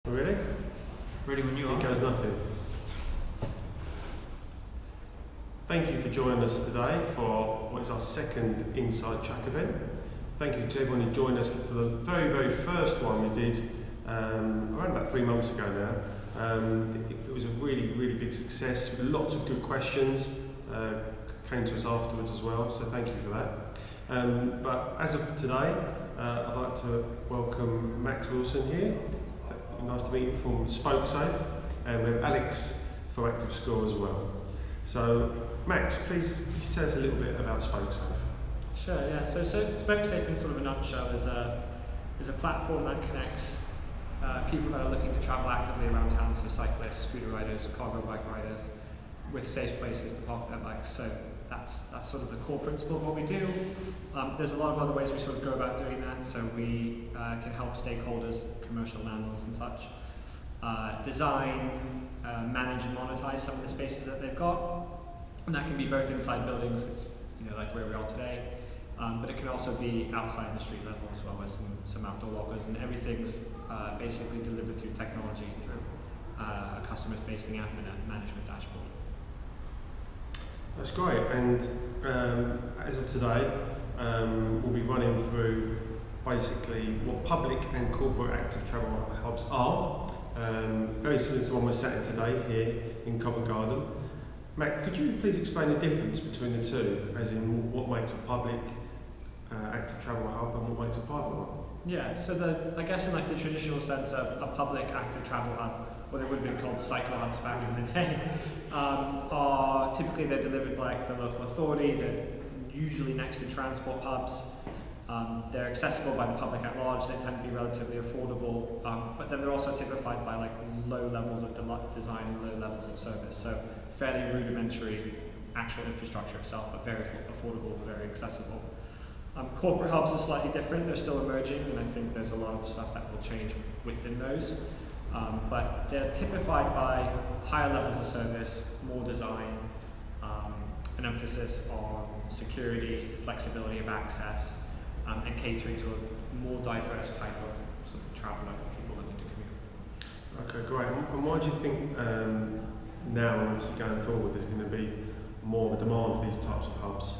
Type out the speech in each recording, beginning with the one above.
Ready? Ready when you are. It goes nothing. Thank you for joining us today for what is our second Insidetrack event. Thank you to everyone who joined us for the very first one we did around about 3 months ago now. It was a really big success with lots of good questions. Came to us afterwards as well, so thank you for that. But as of today, I'd like to welcome Max Wilson here. Nice to meet you from Spokesafe, and we have Alex for ActiveScore as well. So, Max, please could you tell us a little bit about Spokesafe? Sure, yeah. So Spokesafe, in sort of a nutshell, is a platform that connects people that are looking to travel actively around town, so cyclists, scooter riders, cargo bike riders, with safe places to park their bikes. So that's sort of the core principle of what we do. There's a lot of other ways we sort of go about doing that. So we can help stakeholders, commercial landlords and such, design, manage and monetize some of the spaces that they've got. And that can be both inside buildings, like where we are today, but it can also be outside the street level as well, with some outdoor lockers, and everything's basically delivered through technology, through a customer-facing app and a management dashboard. That's great, and as of today, we'll be running through basically what public and corporate active travel hubs are. Very similar to the one we're sat in today here in Covent Garden. Matt, could you please explain the difference between the two, as in what makes a public active travel hub and what makes a private one? Yeah, so I guess in like the traditional sense of a public active travel hub, or they would have been called cycle hubs back in the day, are typically they're delivered by like the local authority. They're usually next to transport hubs. They're accessible by the public at large. They tend to be relatively affordable, but then they're also typified by like low levels of design and low levels of service. So fairly rudimentary actual infrastructure itself, but very affordable, very accessible. Corporate hubs are slightly different. They're still emerging, and I think there's a lot of stuff that will change within those. But they're typified by higher levels of service, more design, an emphasis on security, flexibility of access, and catering to a more diverse type of sort of traveller, people looking to commute. Okay, great. And why do you think now, obviously going forward, there's going to be more of a demand for these types of hubs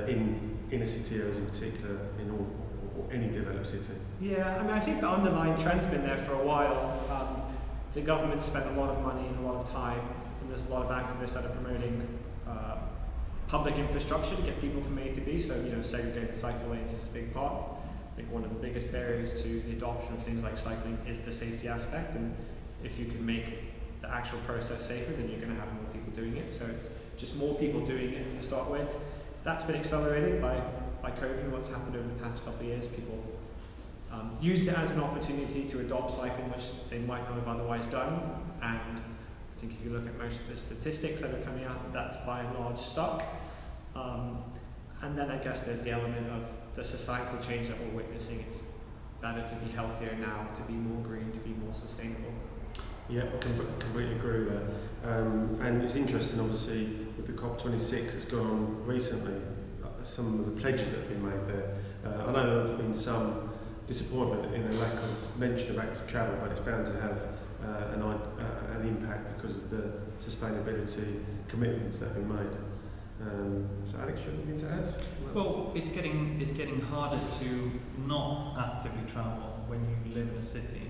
in inner city areas in particular, in all or any developed city? Yeah, I mean, I think the underlying trend's been there for a while. The government spent a lot of money and a lot of time, and there's a lot of activists that are promoting public infrastructure to get people from A to B. So, segregated cycle lanes is a big part. I think one of the biggest barriers to the adoption of things like cycling is the safety aspect, and if you can make the actual process safer, then you're going to have more people doing it. So it's just more people doing it to start with. That's been accelerated by COVID and what's happened over the past couple of years. People used it as an opportunity to adopt cycling, which they might not have otherwise done. And I think if you look at most of the statistics that are coming out, that's by and large stuck. And then I guess there's the element of the societal change that we're witnessing. It's better to be healthier now, to be more green, to be more sustainable. Yeah, I completely agree with that. And it's interesting, obviously, with the COP26 that's gone on recently, some of the pledges that have been made there. I know there's been some disappointment in the lack of mention of active travel, but it's bound to have an impact because of the sustainability commitments that have been made. So Alex, you have anything to add? Well, it's getting harder to not actively travel when you live in a city,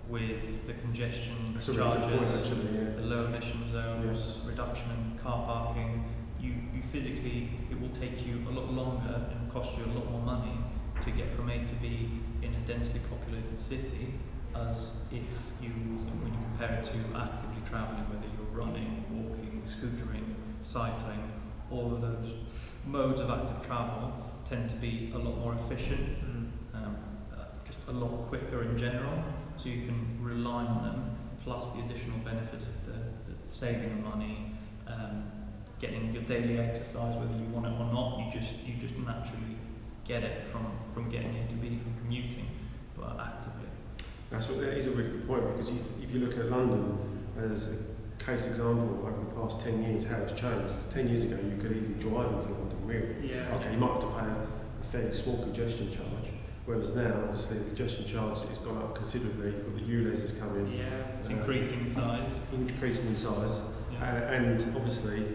with the congestion charges, the low emission zones, reduction in car parking. You physically, it will take you a lot longer and cost you a lot more money to get from A to B in a densely populated city, as if when you compare it to actively travelling, whether you're running, walking, scootering, cycling. All of those modes of active travel tend to be a lot more efficient, just a lot quicker in general, so you can rely on them, plus the additional benefits of the saving of money, getting your daily exercise, whether you want it or not. You just naturally get it from getting A to B, from commuting, but actively. That is a really good point, because if you look at London as a case example over the past 10 years, how it's changed. 10 years ago, you could easily drive into London, really. Yeah. Okay, you might have to pay a fairly small congestion charge, Whereas now, obviously, the congestion charge has gone up considerably. You've got the ULEZs coming. Yeah. It's increasing in size. Increasing in size. Yeah. And obviously,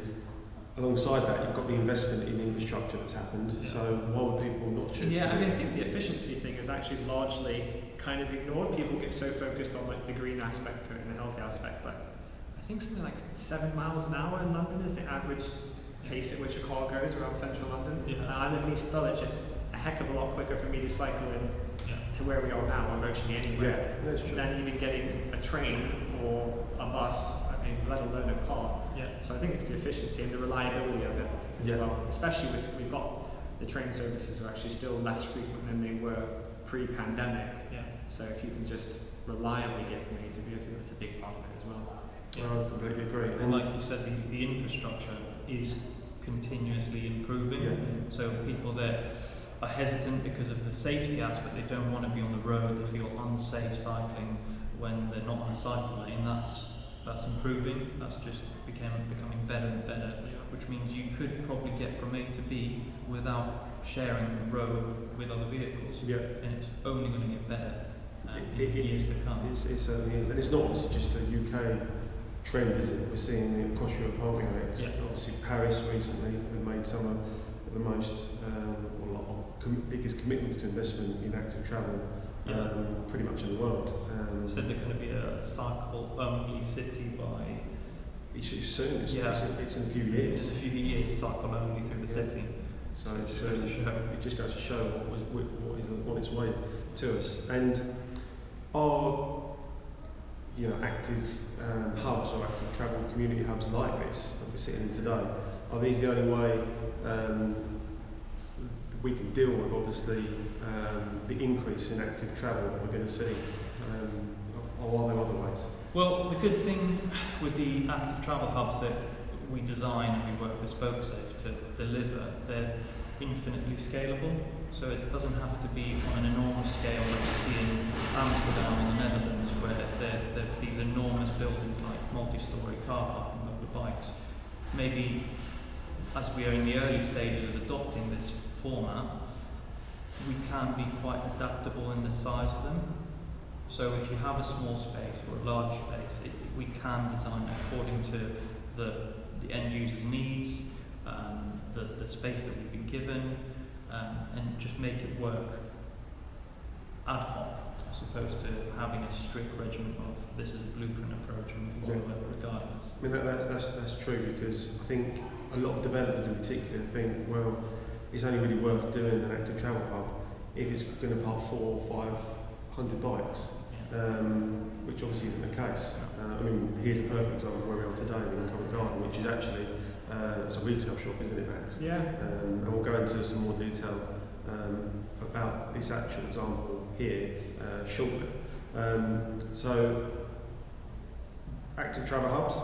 alongside that, you've got the investment in infrastructure that's happened. Yeah. So why would people not choose? Yeah, I mean, I think the efficiency thing is actually largely kind of ignored. People get so focused on like the green aspect to it and the healthy aspect, but I think something like 7 miles an hour in London is the average pace at which a car goes around central London. Yeah. I live in East Dulwich. It's a heck of a lot quicker for me to cycle in to where we are now, or virtually anywhere, Yeah, that's true. than even getting a train or a bus, I mean, let alone a car. Yeah. So I think it's the efficiency and the reliability of it as Yeah. well, especially with, we've got the train services are actually still less frequent than they were pre-pandemic. Yeah. So if you can just reliably get from A to B, I think that's a big part of it as well. I completely agree. And like you said, the infrastructure is continuously improving. Yeah. So people that are hesitant because of the safety aspect, they don't want to be on the road, they feel unsafe cycling when they're not on a cycle lane. That's improving. That's just becoming better and better, which means you could probably get from A to B without sharing the road with other vehicles. Yeah. And it's only going to get better in years to come. It certainly is. And it's not obviously just a UK trend, is it? We're seeing it across Europe, aren't we? Yeah. Obviously Paris recently have made some of the most biggest commitments to investment in active travel pretty much in the world. Said they're going to be a cycle-only city by... It's soon, it's in a few In years. a few years, cycle-only through the city. So it's, it goes to show. it just goes to show what is on its way to us. And are active hubs or active travel community hubs like this that we're sitting in today, are these the only way we can deal with obviously the increase in active travel that we're going to see, or are there other ways? Well, the good thing with the active travel hubs that we design and we work with Spokesafe to deliver, they're infinitely scalable. So it doesn't have to be on an enormous scale like you see in Amsterdam in the Netherlands, where they're these enormous buildings like multi-storey car parking of the bikes. Maybe as we are in the early stages of adopting this format, we can be quite adaptable in the size of them. So if you have a small space or a large space, we can design according to the end user's needs, the space that we've been given, and just make it work ad hoc, as opposed to having a strict regimen of this is a blueprint approach and we follow it regardless. I mean that's true, because I think a lot of developers in particular think, well, it's only really worth doing an active travel hub if it's going to park 400 or 500 bikes, which obviously isn't the case. I mean, here's a perfect example where we are today in Covent Garden, which is actually it's a retail shop, isn't it, Max? Yeah. And we'll go into some more detail about this actual example here shortly. So, active travel hubs,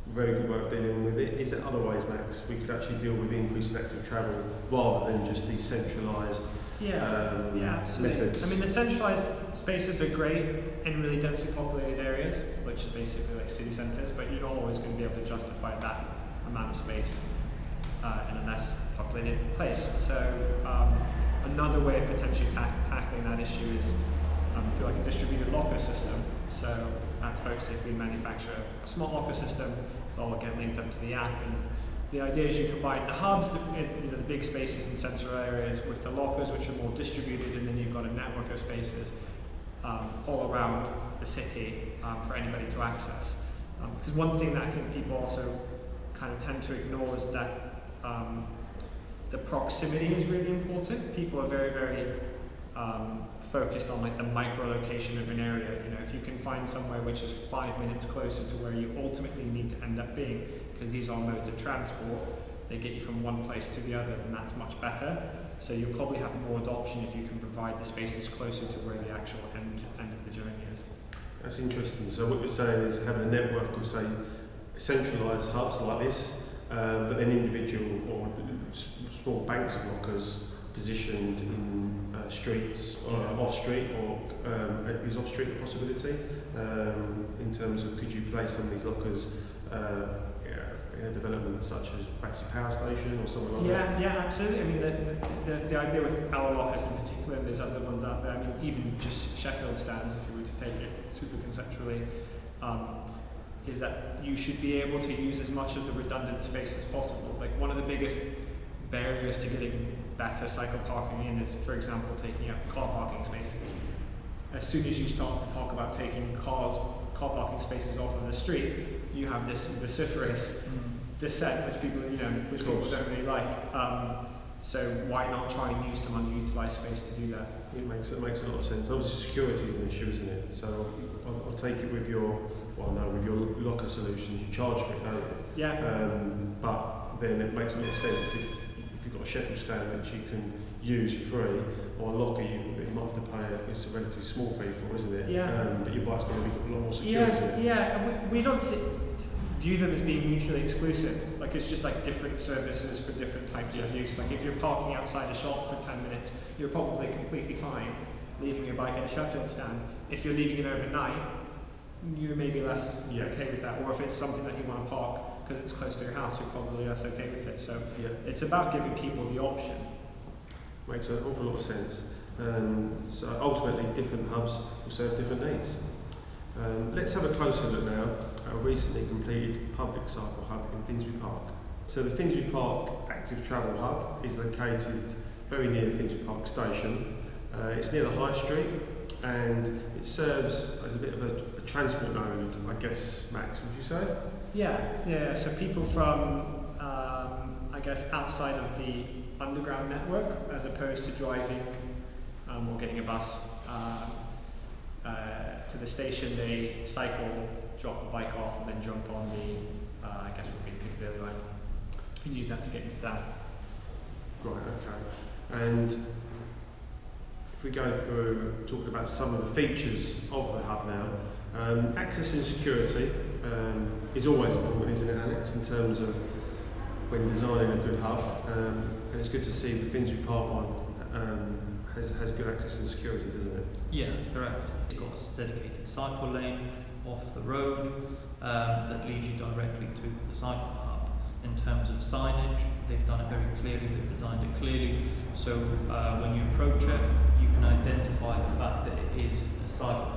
very good way of dealing with it. Is there other ways, Max, we could actually deal with increased active travel rather than just these centralised methods? I mean, the centralised spaces are great in really densely populated areas, which is basically like city centres, but you're not always going to be able to justify that amount of space in a less populated place. So another way of potentially tackling that issue is through like a distributed locker system. So at Spokesafe we manufacture a smart locker system. It's all get linked up to the app, and the idea is you combine the hubs, the big spaces in central areas, with the lockers, which are more distributed, and then you've got a network of spaces all around the city for anybody to access. Because one thing that I think people also kind of tend to ignore is that the proximity is really important. People are very, very focused on like the micro location of an area. If you can find somewhere which is 5 minutes closer to where you ultimately need to end up being, because these are modes of transport, they get you from one place to the other, then that's much better. So you'll probably have more adoption if you can provide the spaces closer to where the actual end of the journey is. That's interesting. So what you're saying is having a network of, say, centralised hubs like this, but then individual or small banks of lockers positioned in streets, or off-street, or is off-street a possibility? In terms of, could you place some of these lockers in a development such as Battersea Power Station or something like that? Yeah, absolutely. I mean, the idea with our lockers in particular, and there's other ones out there, I mean, even just Sheffield stands, if you were to take it super conceptually, is that you should be able to use as much of the redundant space as possible. Like, one of the biggest barriers to getting better cycle parking in is, for example, taking out car parking spaces. As soon as you start to talk about taking car parking spaces off of the street, you have this vociferous dissent, which people don't really like. So why not try and use some underutilized space to do that? It makes a lot of sense. Obviously, security is an issue, isn't it? So I'll take it with your locker solutions. You charge for it, don't you? Yeah. But then it makes a lot of sense if you've got a Sheffield stand which you can use for free, or a locker you might have to pay it's a relatively small fee for, isn't it? Yeah. But your bike's going to be a lot more secure, isn't it? Yeah. We don't view them as being mutually exclusive. Like, it's just like different services for different types of use. Like, if you're parking outside a shop for 10 minutes, you're probably completely fine leaving your bike at a Sheffield stand. If you're leaving it overnight, you're maybe less okay with that. Or if it's something that you want to park because it's close to your house, you're probably less okay with it. So it's about giving people the option. Makes an awful lot of sense. So ultimately, different hubs will serve different needs. Let's have a closer look now at a recently completed public cycle hub in Finsbury Park. So the Finsbury Park Active Travel Hub is located very near Finsbury Park Station. It's near the High Street, and it serves as a bit of a transport node, I guess, Max, would you say? Yeah. So people from, I guess, outside of the underground network, as opposed to driving or getting a bus to the station, they cycle, drop the bike off, and then jump on the, I guess would be the Piccadilly line, and use that to get into town. Right, okay. And if we go through talking about some of the features of the hub now, access and security is always important, isn't it, Alex, in terms of when designing a good hub, and it's good to see the Finsbury Park one has good access and security, doesn't it? Yeah, correct. It's got a dedicated cycle lane off the road that leads you directly to the cycle hub. In terms of signage, they've done it very clearly, they've designed it clearly, so when you approach it, you can identify the fact that it is a cycle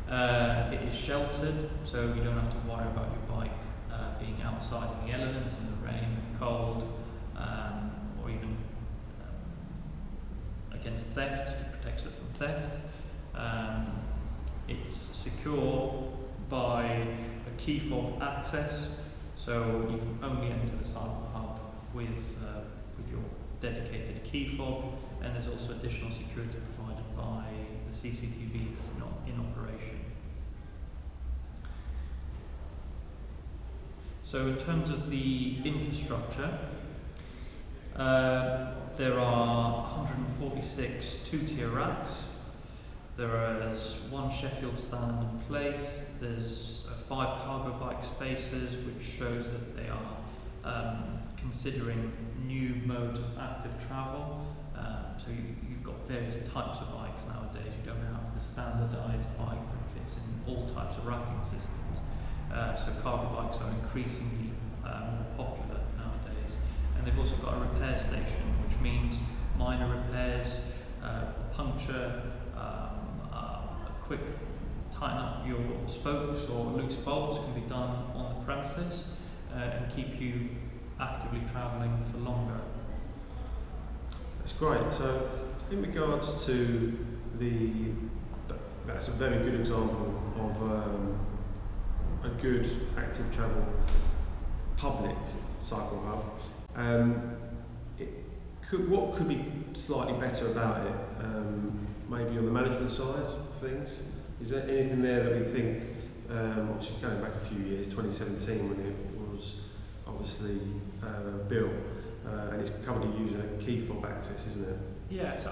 hub. It is sheltered, so you don't have to worry about your bike being outside in the elements, in the rain, in the cold, or even against theft. It protects it from theft. It's secure by a key fob access, so you can only enter the cycle hub with your dedicated key fob, and there's also additional security provided by the CCTV that's not in operation. So in terms of the infrastructure, there are 146 two-tier racks. There's one Sheffield stand in place. There's 5 cargo bike spaces, which shows that they are considering new modes of active travel. So you've got various types of bikes nowadays. You don't have the standardised bike that fits in all types of racking systems. So cargo bikes are increasingly more popular nowadays. And they've also got a repair station, which means minor repairs, a puncture, a quick tighten up your spokes or loose bolts can be done on the premises and keep you actively travelling for longer. That's great. So in regards to that's a very good example of a good active travel public cycle hub. What could be slightly better about it? Maybe on the management side of things? Is there anything there that we think, obviously going back a few years, 2017 when it was obviously built, and it's currently using a key fob access, isn't it? Yeah, so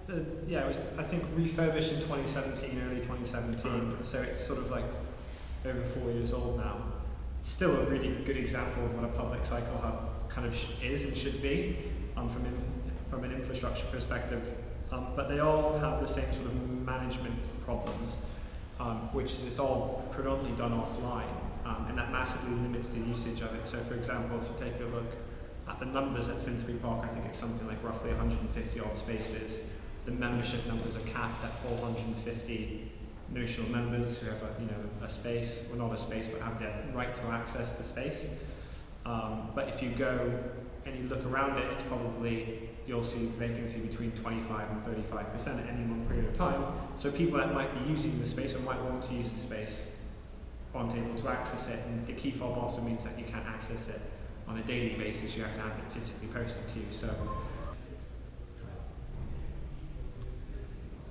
it was, I think, refurbished in 2017, early 2017, so it's sort of like over 4 years old now. It's still a really good example of what a public cycle hub kind of is and should be from an infrastructure perspective, but they all have the same sort of management problems, which is all predominantly done offline. and that massively limits the usage of it. So for example, if you take a look at the numbers at Finsbury Park, I think it's something like roughly 150 odd spaces. The membership numbers are capped at 450 notional members who have a space, or not a space, but have the right to access the space. But if you go and you look around it, it's probably, you'll see vacancy between 25 and 35% at any one period of time. So people that might be using the space or might want to use the space aren't able to access it, and the key fob also means that you can't access it on a daily basis. You have to have it physically posted to you. So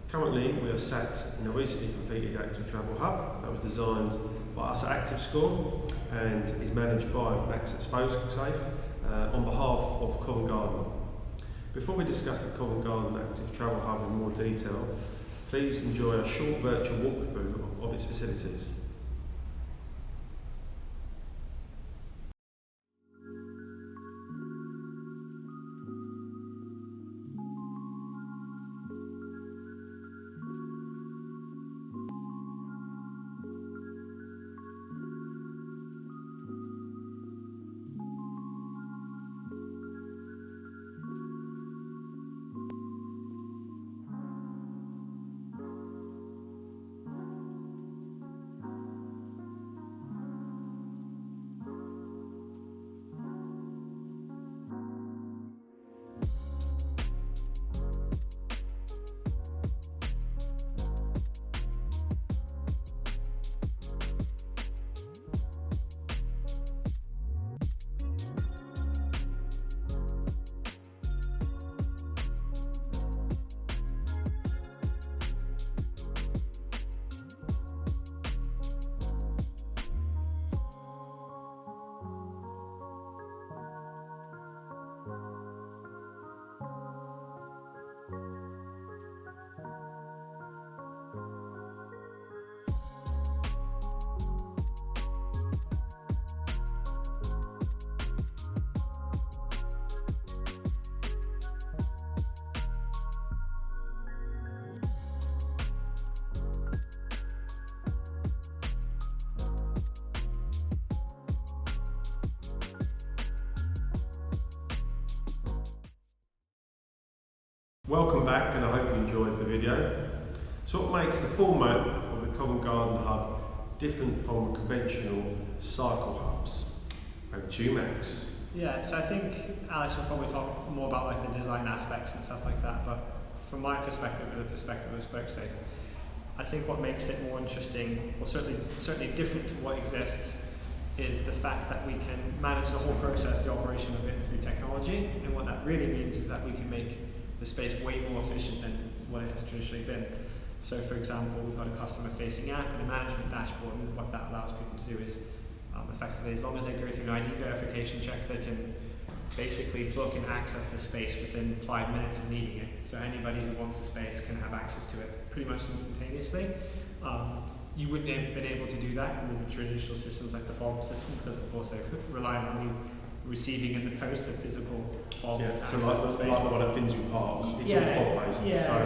currently we are sat in a recently completed Active Travel Hub that was designed by us at ActiveScore and is managed by Max at Spokesafe on behalf of Covent Garden. Before we discuss the Covent Garden Active Travel Hub in more detail, please enjoy a short virtual walkthrough of its facilities. Welcome back, and I hope you enjoyed the video. So what makes the format of the Covent Garden Hub different from conventional cycle hubs? Over to you, Max. yeah, so I think Alex will probably talk more about like the design aspects and stuff like that, but from my perspective, the perspective of Spokesafe, I think what makes it more interesting, or certainly different to what exists, is the fact that we can manage the whole process, the operation of it through technology. And what that really means is that we can make the space way more efficient than what it has traditionally been. So for example, we've got a customer-facing app and a management dashboard, and what that allows people to do is effectively, as long as they go through an ID verification check, they can basically book and access the space within 5 minutes of needing it. So anybody who wants the space can have access to it pretty much instantaneously. You wouldn't have been able to do that with the traditional systems like the fob system, because of course they're relying on you receiving in the post the physical fob. Yeah, so like the one at Finsbury Park, it's all fob based. Yeah, so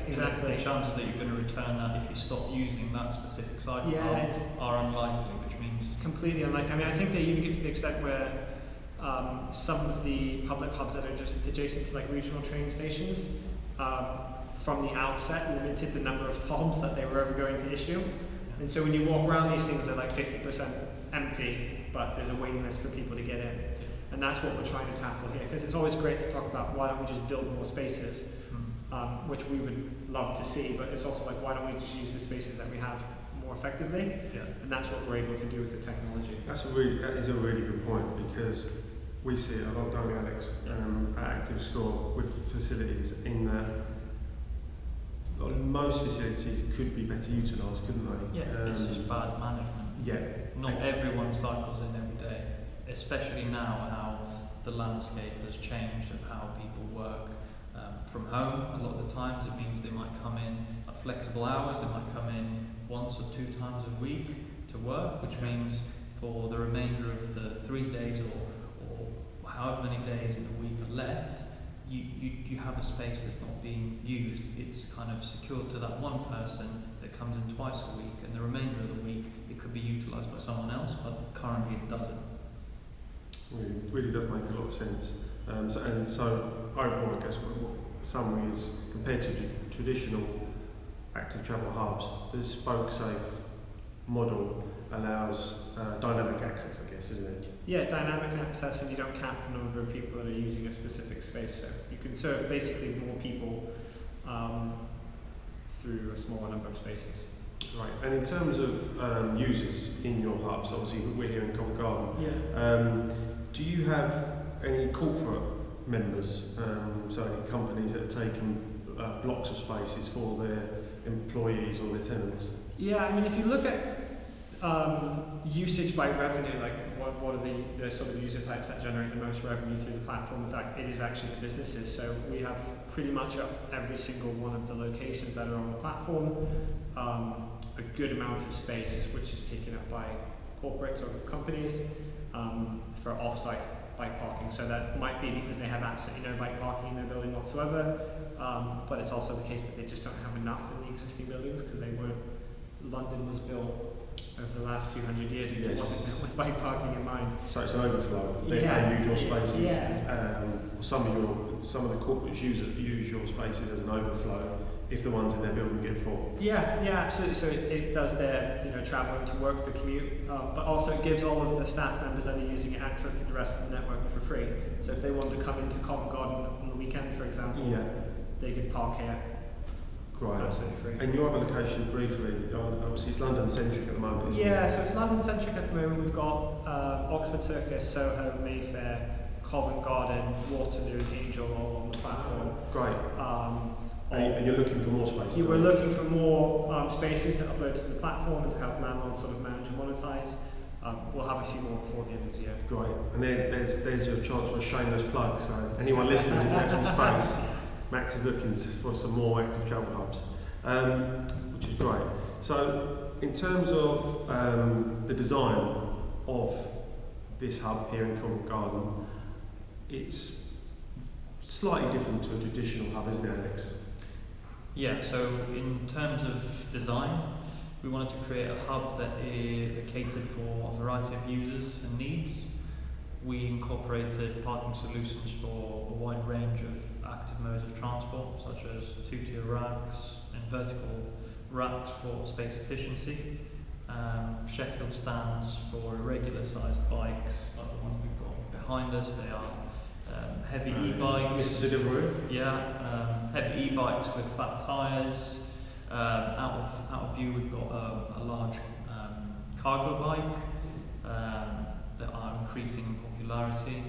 exactly. The chances that you're going to return that if you stop using that specific cycle are unlikely, which means completely unlikely. I mean, I think they even get to the extent where some of the public hubs that are just adjacent to like regional train stations, from the outset limited the number of fobs that they were ever going to issue. And so when you walk around, these things are like 50% empty, but there's a waiting list for people to get in. And that's what we're trying to tackle here, because it's always great to talk about why don't we just build more spaces, which we would love to see, but it's also like, why don't we just use the spaces that we have more effectively? Yeah. And that's what we're able to do with the technology. that is a really good point, because we see it a lot, don't we, Alex, at ActiveScore with facilities, in that most facilities could be better utilised, couldn't they? yeah, it's just bad management. Yeah. Not everyone cycles in every day, especially now how the landscape has changed of how people work from home. A lot of the times it means they might come in at flexible hours, they might come in once or 2 times a week to work, which means for the remainder of the 3 days or however many days in the week are left, you have a space that's not being used. It's kind of secured to that one person that comes in twice a week, and the remainder of the week it could be utilised by someone else, but currently it doesn't. Really does make a lot of sense. So overall, I guess what the summary is, compared to traditional active travel hubs, the Spokesafe model allows dynamic access, I guess, isn't it? Yeah, dynamic access, and you don't cap the number of people that are using a specific space, so you can serve basically more people through a smaller number of spaces. Right, and in terms of users in your hubs, obviously we're here in Covent Garden. Yeah. Do you have any corporate members, so any companies that have taken blocks of spaces for their employees or their tenants? Yeah, I mean, if you look at usage by revenue, like what are the sort of user types that generate the most revenue through the platform, it is actually the businesses. So we have pretty much every single one of the locations that are on the platform, a good amount of space which is taken up by corporates or companies for off-site bike parking. So that might be because they have absolutely no bike parking in their building whatsoever, but it's also the case that they just don't have enough in the existing buildings because London was built over the last few hundred years. It wasn't built with bike parking in mind. So it's an overflow. They use your spaces. Yeah. Some of the corporates use your spaces as an overflow if the ones in their building get full. Yeah, absolutely. So it does their travelling to work, the commute, but also it gives all of the staff members that are using it access to the rest of the network for free. So if they want to come into Covent Garden on the weekend, for example, they could park here. Right. Absolutely free. And your other location, briefly, obviously it's London centric at the moment, isn't it? So it's London centric at the moment. We've got Oxford Circus, Soho, Mayfair, Covent Garden, Waterloo, Angel all on the platform. Great. And you're looking for more spaces? We're looking for more spaces to upload to the platform and to help landlords sort of manage and monetize. We'll have a few more before the end of the year. Great. And there's your chance for a shameless plug. So anyone listening who gets some space, Max is looking for some more active travel hubs, which is great. So in terms of the design of this hub here in Covent Garden, it's slightly different to a traditional hub, isn't it, Alex? Yeah, so in terms of design, we wanted to create a hub that catered for a variety of users and needs. We incorporated parking solutions for a wide range of active modes of transport, such as two-tier racks and vertical racks for space efficiency, Sheffield stands for irregular sized bikes, like the ones we've got behind us. They are heavy e-bikes. Heavy e-bikes with fat tyres. Out of view, we've got a large cargo bike that are increasing in popularity.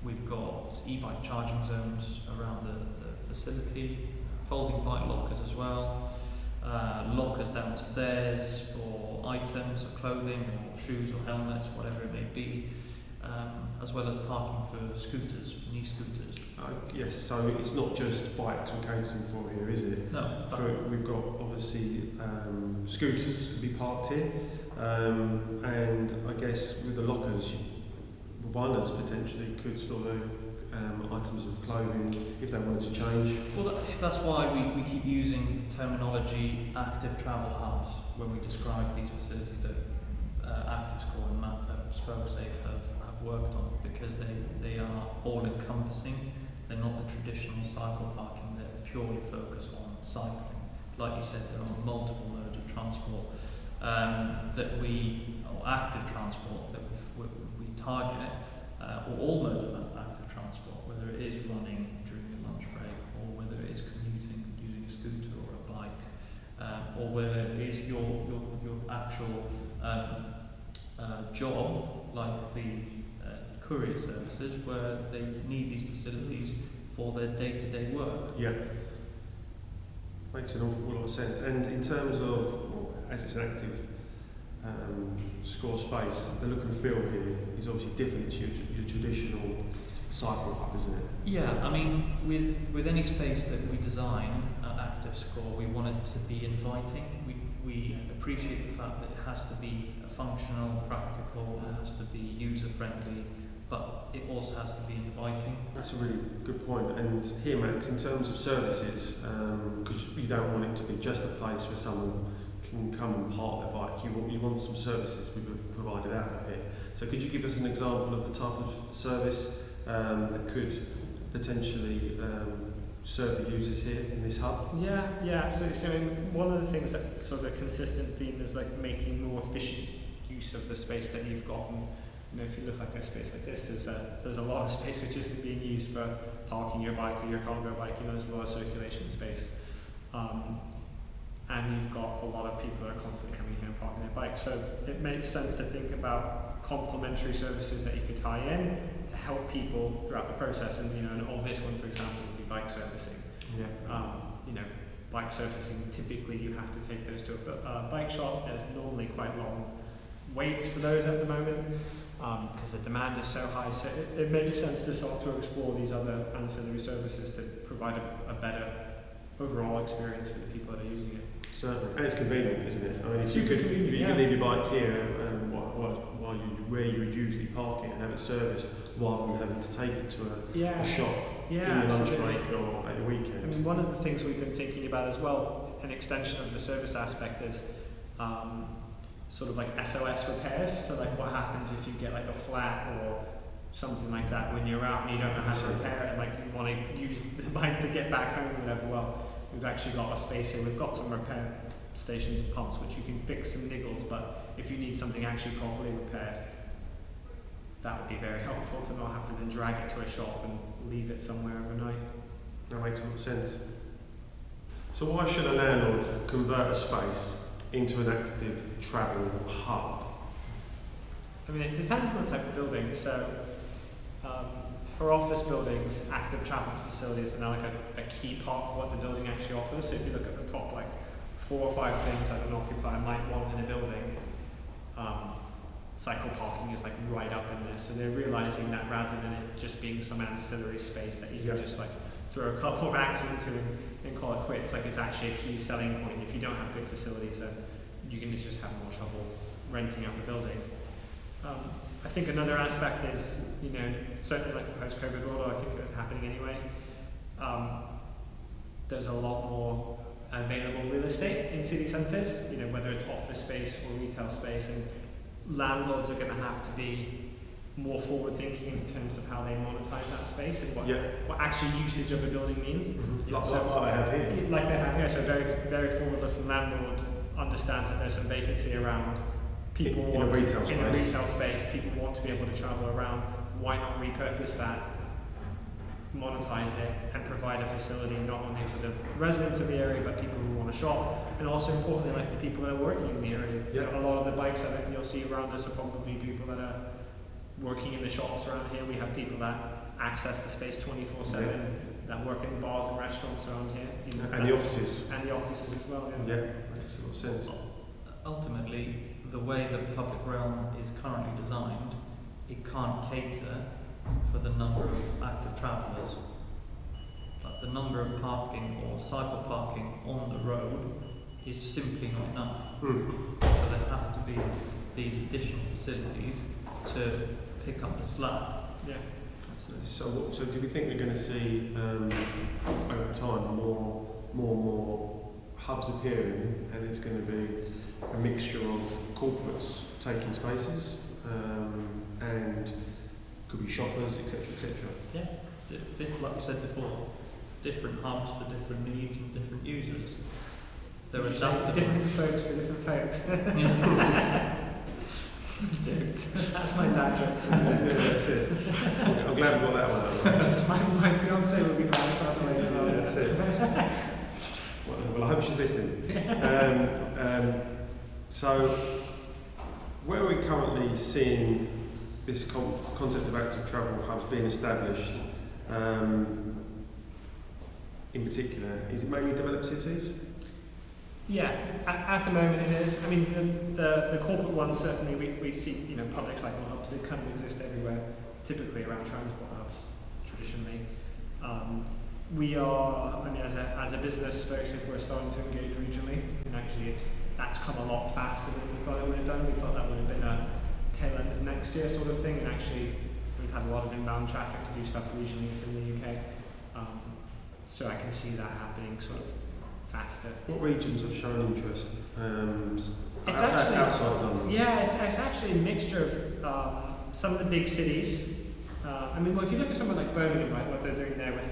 We've got e-bike charging zones around the facility, folding bike lockers as well, lockers downstairs for items or clothing or shoes or helmets, whatever it may be, as well as parking for scooters, knee scooters. Yes, so it's not just bikes we're catering for here, is it? No. We've got obviously scooters can be parked here, and I guess with the lockers, runners potentially could store their items of clothing if they wanted to change. Well, that's why we keep using the terminology active travel hubs when we describe these facilities that ActiveScore and Spokesafe have worked on, because they are all-encompassing. They're not the traditional cycle parking that purely focus on cycling. Like you said, there are multiple modes of transport or active transport that we target, or all modes of active transport, whether it is running during your lunch break, or whether it is commuting using a scooter or a bike, or whether it is your actual job, like the courier services, where they need these facilities for their day-to-day work. Yeah, makes an awful lot of sense. And in terms of, as it's an active score space, the look and feel here is obviously different to your traditional cycle hub, isn't it? Yeah, I mean, with any space that we design at ActiveScore, we want it to be inviting. We appreciate the fact that it has to be functional, practical, it has to be user-friendly, but it also has to be inviting. That's a really good point. And here, Max, in terms of services, because you don't want it to be just a place where someone can come and park their bike. You want some services to be provided out of here. So could you give us an example of the type of service that could potentially serve the users here in this hub? Yeah, absolutely. So one of the things that sort of a consistent theme is like making more efficient use of the space that you've got. And, if you look like a space like this, there's a lot of space which isn't being used for parking your bike or your cargo bike. There's a lot of circulation space. And you've got a lot of people that are constantly coming here and parking their bikes. So it makes sense to think about complementary services that you could tie in to help people throughout the process. And an obvious one, for example, would be bike servicing. Yeah. Bike servicing, typically you have to take those to a bike shop. There's normally quite long waits for those at the moment because the demand is so high. So it makes sense to start to explore these other ancillary services to provide a better overall experience for the people that are using it. Certainly, and it's convenient, isn't it? I mean, if you Super could convenient, leave your bike here where you would usually park it and have it serviced, rather than having to take it to a shop in your lunch break or at the weekend. I mean, one of the things we've been thinking about as well, an extension of the service aspect is sort of like SOS repairs. So like what happens if you get like a flat or something like that when you're out and you don't know how to repair it, and like you want to use the bike to get back home or whatever. Well, we've actually got a space here. We've got some repair stations and pumps which you can fix some niggles, but if you need something actually properly repaired, that would be very helpful to not have to then drag it to a shop and leave it somewhere overnight. That makes a lot of sense. So why should a landlord convert a space into an active travel hub? I mean, it depends on the type of building. So for office buildings, active travel facilities are now like a key part of what the building actually offers. So if you look at the top, like 4 or 5 things that an occupier might want in a building, cycle parking is like right up in there. So they're realizing that rather than it just being some ancillary space that you can just like throw a couple of racks into and call it quits, like it's actually a key selling point. If you don't have good facilities, then you can just have more trouble renting out the building. I think another aspect is, certainly like the post-COVID world, I think it's happening anyway. There's a lot more available real estate in city centres, whether it's office space or retail space, and landlords are going to have to be more forward-thinking in terms of how they monetize that space and what actually usage of a building means. Mm-hmm. Like they have here. Like they have here, so very, very forward-looking landlord understands that there's some vacancy around. People in a retail space, people want to be able to travel around. Why not repurpose that, monetize it, and provide a facility not only for the residents of the area, but people who want to shop, and also importantly, like the people that are working in the area. Yeah. A lot of the bikes that you'll see around us are probably people that are working in the shops around here. We have people that access the space 24/7, that work in bars and restaurants around here. And the offices. And the offices as well, Yeah, makes a lot of sense. Ultimately, the way the public realm is currently designed, it can't cater for the number of active travellers. But the number of parking or cycle parking on the road is simply not enough. So there have to be these additional facilities to pick up the slack. Yeah. So do we think we're going to see over time more hubs appearing, and it's going to be a mixture of corporates taking spaces and could be shoppers, etc., etc. Yeah, like we said before, different hubs for different needs and different users. There are different spokes for different folks. Dude, that's my dad joke. Yeah, that's it. I'm glad we got that one out. Just my fiance will be glad it's out of the way as well. That's it. Well, I hope she's listening. So, where are we currently seeing this concept of active travel hubs being established? In particular, is it mainly developed cities? Yeah, at the moment it is. I mean, the corporate ones certainly we see, public cycle hubs. They kind of exist everywhere, typically around transport hubs, traditionally. We are, as a business, Spokesafe, we're starting to engage regionally, and actually that's come a lot faster than we thought it would have done. We thought that would have been a tail end of next year sort of thing, and actually we've that have a lot of inbound traffic to do stuff regionally within the UK. So I can see that happening sort of faster. What regions have shown interest? It's actually outside of London. Yeah, it's actually a mixture of some of the big cities. I mean, well, if you look at someone like Birmingham, right, what they're doing there with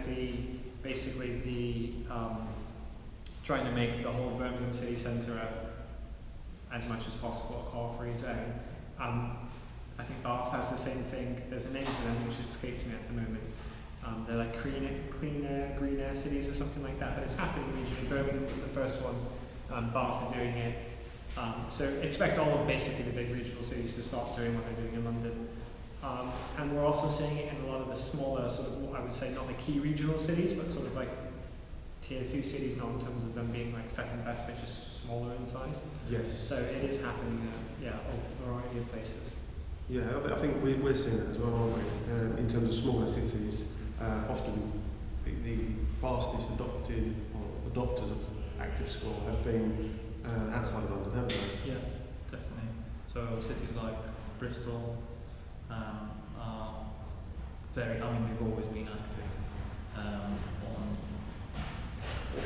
trying to make the whole Birmingham city centre as much as possible a car-free zone. I think Bath has the same thing. There's a name for them which escapes me at the moment. They're like clean air, green air cities or something like that, but it's happening regionally. Birmingham was the first one. Bath are doing it. So expect all of basically the big regional cities to start doing what they're doing in London. And we're also seeing it in a lot of the smaller, sort of, I would say, not the key regional cities, but sort of like tier 2 cities, not in terms of them being like second best, but just smaller in size. Yes. So it is happening, a variety of places. Yeah, I think we're seeing that as well, aren't we? In terms of smaller cities, often the fastest adopters of ActiveScore have been outside of London, haven't they? Yeah, definitely. So cities like Bristol are very, they've always been active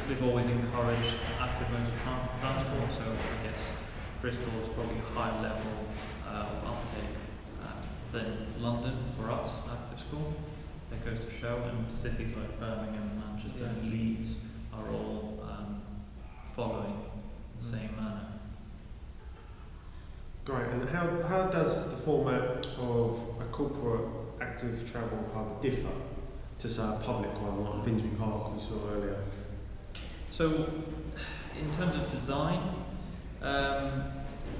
they've always encouraged active modes of transport, so I guess Bristol is probably a higher level of uptake than London for us, ActiveScore. That goes to show, and cities like Birmingham, Manchester and Leeds are all following the same manner. Great, and how does the format of a corporate active travel hub differ to, say, a public one like Finsbury Park we saw earlier? So, in terms of design,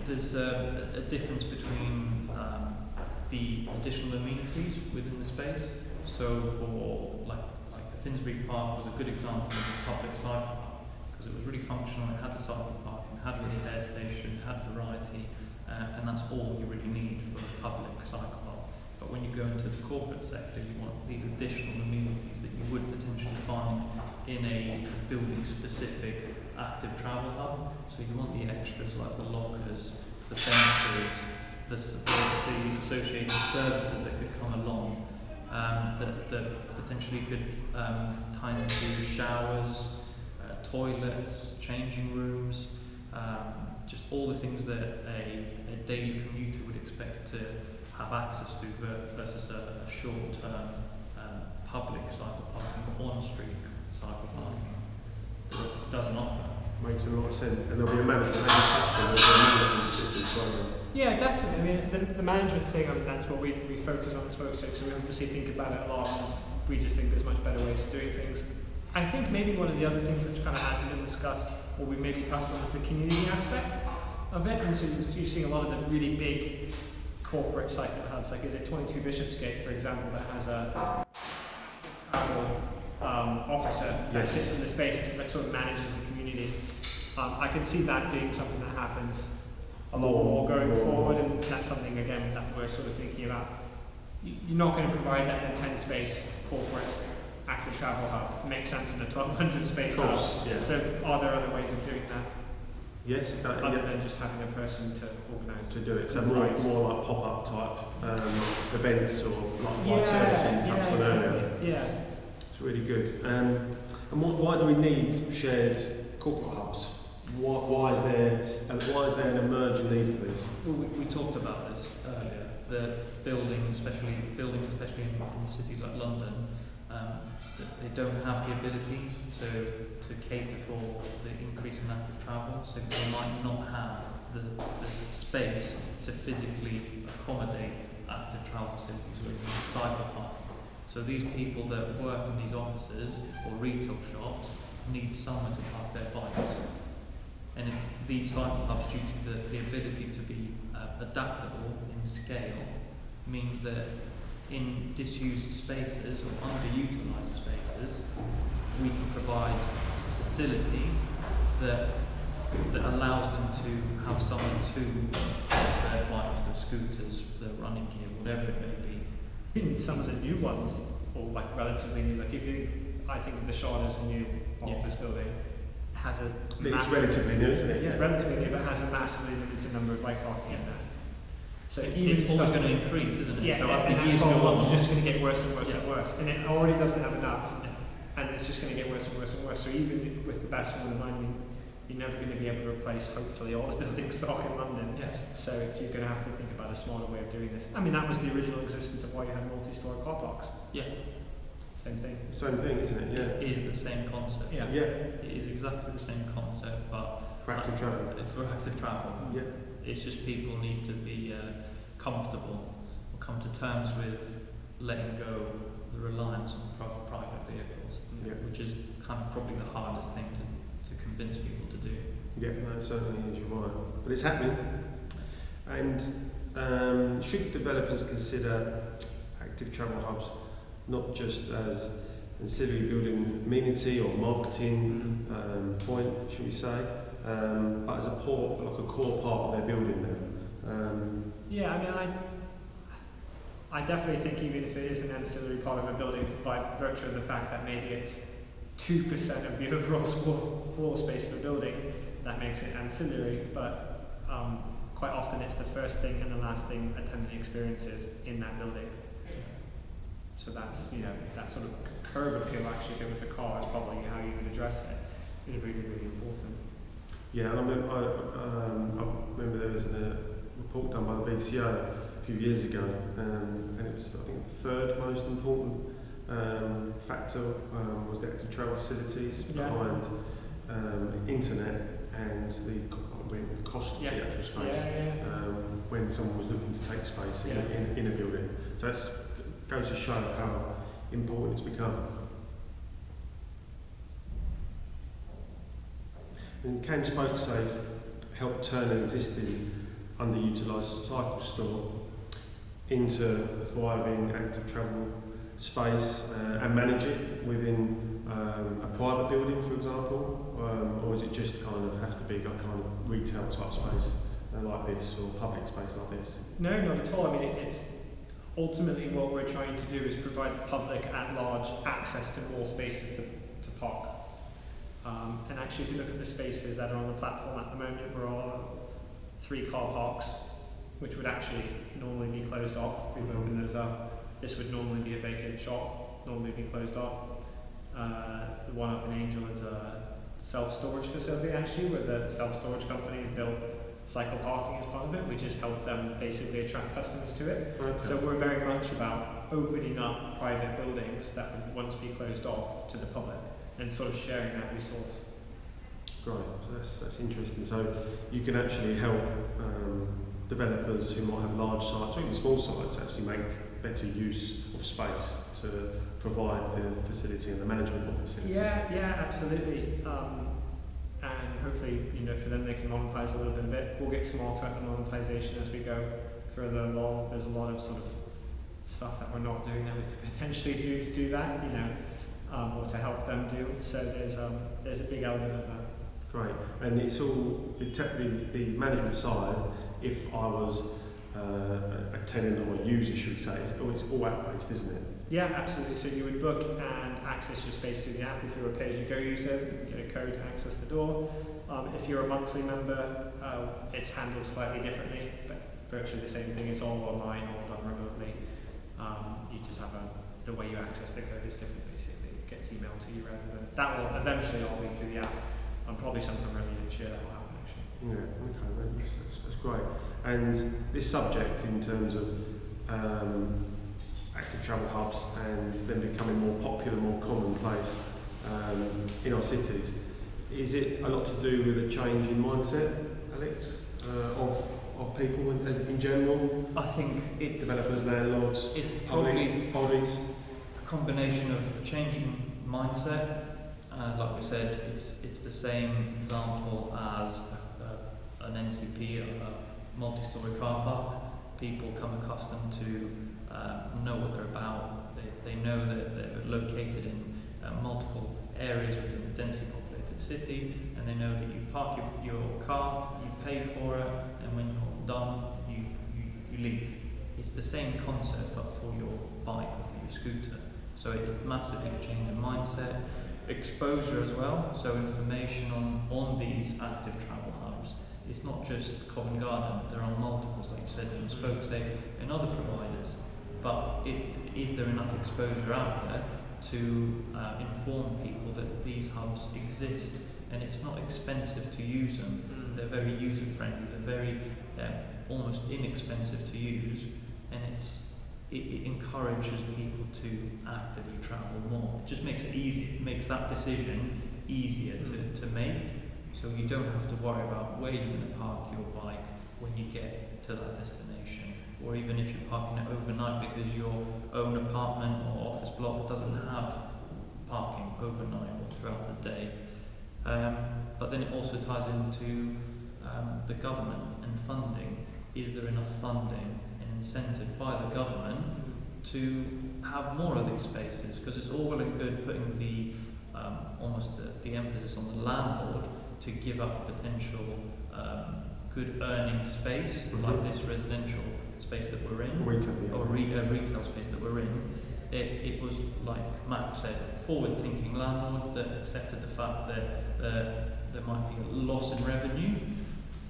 there's a difference between the additional amenities within the space. So, for like the Finsbury Park was a good example of a public cycle hub because it was really functional. It had the cycle parking, it had a repair station, it had variety, and that's all you really need for a public cycle hub. But when you go into the corporate sector, you want these additional amenities that you would potentially find in a building-specific active travel hub. So you want the extras like the lockers, the benches, the associated services that could come along that potentially could tie into showers, toilets, changing rooms, just all the things that a daily commuter would expect to have access to versus a short-term public cycle parking, on-street cycle parking that it doesn't offer. Makes a lot of sense, and there'll be a management difference. Yeah, definitely. I mean, the management thing, that's what we focus on at Spokesafe, so we obviously think about it a lot, and we just think there's much better ways of doing things. I think maybe one of the other things which kind of hasn't been discussed, or we maybe touched on, is the community aspect of it, and so you're seeing a lot of the really big corporate cycle hubs, like is it 22 Bishopsgate, for example, that has a travel officer that sits in the space that sort of manages the community. I can see that being something that happens a lot more going forward, and that's something, again, that we're sort of thinking about. You're not going to provide that in a 10-space corporate active travel hub. It makes sense in a 1200 space hub. Yeah. So are there other ways of doing that? Yes, other than just having a person to organise to do it. So more like pop-up type events, or like live servicing touched on earlier. Yeah, it's really good. And why do we need shared corporate hubs? Why is there an emerging need for this? Well, we talked about this earlier. The buildings, especially in cities like London, they don't have the ability to cater for the increase in active travel, so they might not have the space to physically accommodate active travel facilities or even cycle parking. So these people that work in these offices or retail shops need somewhere to park their bikes. And if these cycle hubs, due to the ability to be adaptable in scale, means that in disused spaces or underutilised spaces, we can provide a facility that allows them to have something to their bikes, their scooters, their running gear, whatever it may be. Even some of the new ones, or like relatively new, like I think the Georgiadis new office building has it's relatively new, isn't it? Yeah. It's relatively new, but has a massively limited number of bike parking in there. So it's always going to increase, isn't it? Yeah, so as the years go on, it's just going to get worse and worse and worse, and it already doesn't have enough, and it's just going to get worse and worse and worse. So even with the best one in mind, you're never going to be able to replace, hopefully, all the building stock in London. Yeah. So you're going to have to think about a smarter way of doing this. I mean, that was the original existence of why you had multi-story car parks. Yeah. Same thing. Same thing, isn't it? Yeah. It is the same concept. Yeah. It is exactly the same concept, but For active travel. For active travel. Yeah. It's just people need to be comfortable or come to terms with letting go the reliance on private vehicles, which is kind of probably the hardest thing to convince people to do. Yeah, no, it certainly is, you're right. But it's happening. And should developers consider active travel hubs not just as ancillary building amenity or marketing point, should we say, but as a core part of their building now? Yeah, I mean, I definitely think even if it is an ancillary part of a building, by virtue of the fact that maybe it's 2% of the overall floor space of a building, that makes it ancillary, but quite often it's the first thing and the last thing a tenant experiences in that building. So that's, that sort of curb appeal, actually, if it was a car, is probably how you would address it. It's really, really important. Yeah, and I remember there was a report done by the VCO a few years ago, and it was, I think, the third most important factor was the active travel facilities behind internet and the cost of the actual space when someone was looking to take space in a building. So that goes to show how important it's become. And can Spokesafe help turn an existing underutilised cycle store into a thriving active travel space and manage it within a private building, for example, or is it just kind of have to be a kind of retail type space like this, or public space like this? No, not at all. I mean, it's ultimately what we're trying to do is provide the public at large access to more spaces to park. And actually, if you look at the spaces that are on the platform at the moment, we're on 3 car parks, which would actually normally be closed off. We've opened those up. This would normally be a vacant shop, normally be closed off. The one up in Angel is a self-storage facility, actually, where the self-storage company built cycle parking as part of it. We just help them basically attract customers to it. Okay. So we're very much about opening up private buildings that would once be closed off to the public and sort of sharing that resource. Great, so that's interesting. So you can actually help developers who might have large sites, or even small sites, actually make better use of space to provide the facility and the management of the facility. Yeah, absolutely. And hopefully, for them they can monetize a little bit of it. We'll get smarter at the monetization as we go further along. There's a lot of sort of stuff that we're not doing that we could potentially do to do that, or to help them do. So there's a big element of that. Great, and it's all the management side. If I was a tenant or a user, should we say, it's all app-based, isn't it? Yeah, absolutely. So you would book and access your space through the app. If you're a pay-as-you-go user, you get a code to access the door. If you're a monthly member, it's handled slightly differently, but virtually the same thing. It's all online, all done remotely. You just have the way you access the code is different, basically. It gets emailed to you rather than... That will eventually all be through the app. Probably sometime early next year that will happen, actually. Yeah, okay, that's great. And this subject in terms of active travel hubs and them becoming more popular, more commonplace in our cities, is it a lot to do with a change in mindset, Alex, of people in general? I think it's developers, landlords, public bodies. A combination of changing mindset. Like we said, it's the same example as an NCP, a multi-story car park. People come accustomed to know what they're about. They know that they're located in multiple areas within a densely populated city, and they know that you park your car, you pay for it, and when you're done, you leave. It's the same concept, but for your bike or for your scooter. So it's massively a change in mindset. Exposure as well, so information on these active travel hubs it's not just Covent Garden, there are multiples, like you said, from Spokesafe and other providers. But is there enough exposure out there to inform people that these hubs exist? And it's not expensive to use them. They're very user friendly. They're very almost inexpensive to use, and it encourages people to actively travel more. It just makes it easy. It makes that decision easier to make, so you don't have to worry about where you're going to park your bike when you get to that destination, or even if you're parking it overnight because your own apartment or office block doesn't have parking overnight or throughout the day. But then it also ties into the government and funding. Is there enough funding and incentive by the government to have more of these spaces? Because it's all well and good putting the almost the emphasis on the landlord to give up potential good earning space, like this residential space that we're in, retail space that we're in. It was, like Max said, forward-thinking landlord that accepted the fact that there might be a loss in revenue,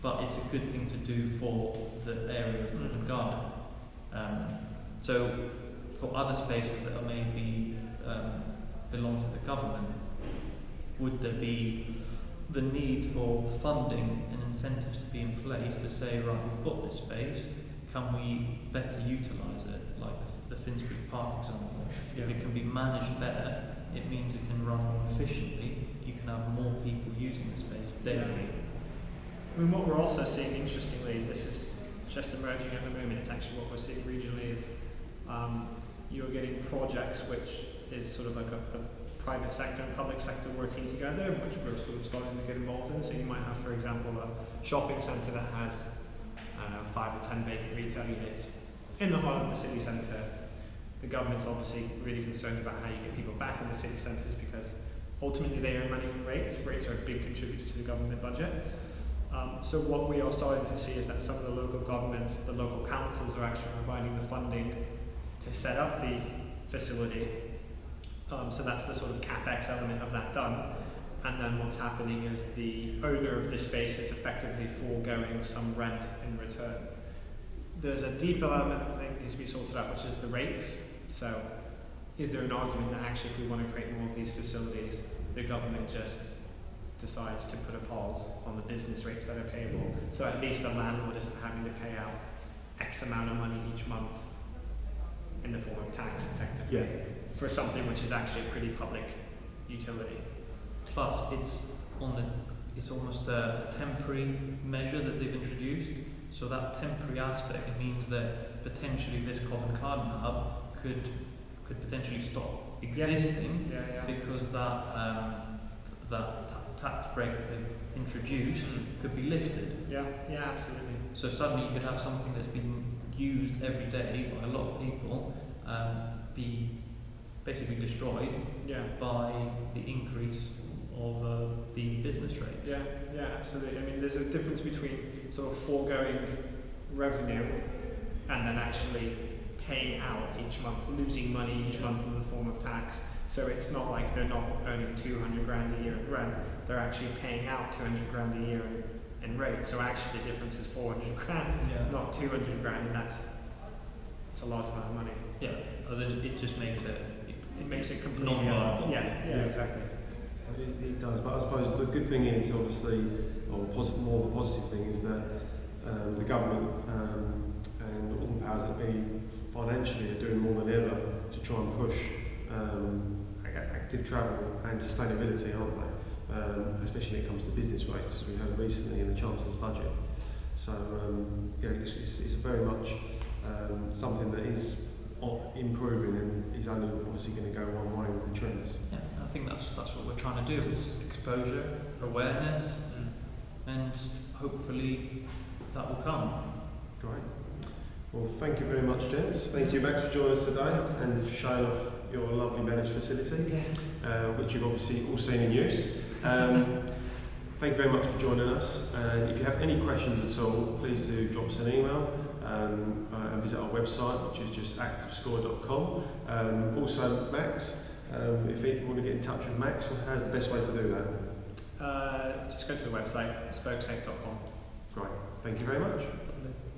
but it's a good thing to do for the area of Covent Garden. So for other spaces that maybe belong to the government, would there be the need for funding and incentives to be in place to say, right, we've got this space, can we better utilise it, like the Finsbury Park example? If it can be managed better, it means it can run more efficiently, you can have more people using the space daily. I mean, what we're also seeing, interestingly, this is just emerging at the moment, it's actually what we're seeing regionally, is you're getting projects which is sort of like the private sector and public sector working together, which we're sort of starting to get involved in. So you might have, for example, a shopping centre that has, I don't know, 5 or 10 vacant retail units in the heart of the city centre. The government's obviously really concerned about how you get people back in the city centres, because ultimately they earn money from rates. Rates are a big contributor to the government budget. So what we are starting to see is that some of the local governments, the local councils, are actually providing the funding to set up the facility. So that's the sort of capex element of that done. And then what's happening is the owner of the space is effectively foregoing some rent in return. There's a deeper element I think needs to be sorted out, which is the rates. So is there an argument that actually if we want to create more of these facilities, the government just decides to put a pause on the business rates that are payable, so at least a landlord isn't having to pay out X amount of money each month in the form of tax, effectively, for something which is actually a pretty public utility. Plus, it's almost a temporary measure that they've introduced. So that temporary aspect, it means that potentially this Covent Garden hub could potentially stop existing because that tax break that they've introduced could be lifted. Yeah, absolutely. So suddenly you could have something that's been used every day by a lot of people be basically destroyed by the increase of the business rates. Yeah, absolutely. I mean, there's a difference between sort of foregoing revenue and then actually paying out each month, losing money each month in the form of tax. So it's not like they're not earning 200 grand a year in rent, they're actually paying out 200 grand a year in rate. So actually the difference is 400 grand, not 200 grand, and it's a large amount of money. Yeah, as in it just makes it completely non-viable. Yeah, exactly. It does, but I suppose the good thing is, obviously, or more the positive thing is that the government and all the powers that be financially are doing more than ever to try and push active travel and sustainability, aren't they? Especially when it comes to business rates, as we heard recently in the Chancellor's budget. So it's very much something that is improving and is only obviously going to go one way with the trends. Yeah, I think that's what we're trying to do, is exposure, awareness, and hopefully that will come. Great. Well, thank you very much, gents. Thank you, Max, for joining us today and for showing off your lovely managed facility, which you've obviously all seen in use. Thank you very much for joining us. And if you have any questions at all, please do drop us an email and visit our website, which is just ActiveScore.com. Also, Max, if you want to get in touch with Max, how's the best way to do that? Just go to the website, Spokesafe.com. Great. Thank you very much. Lovely.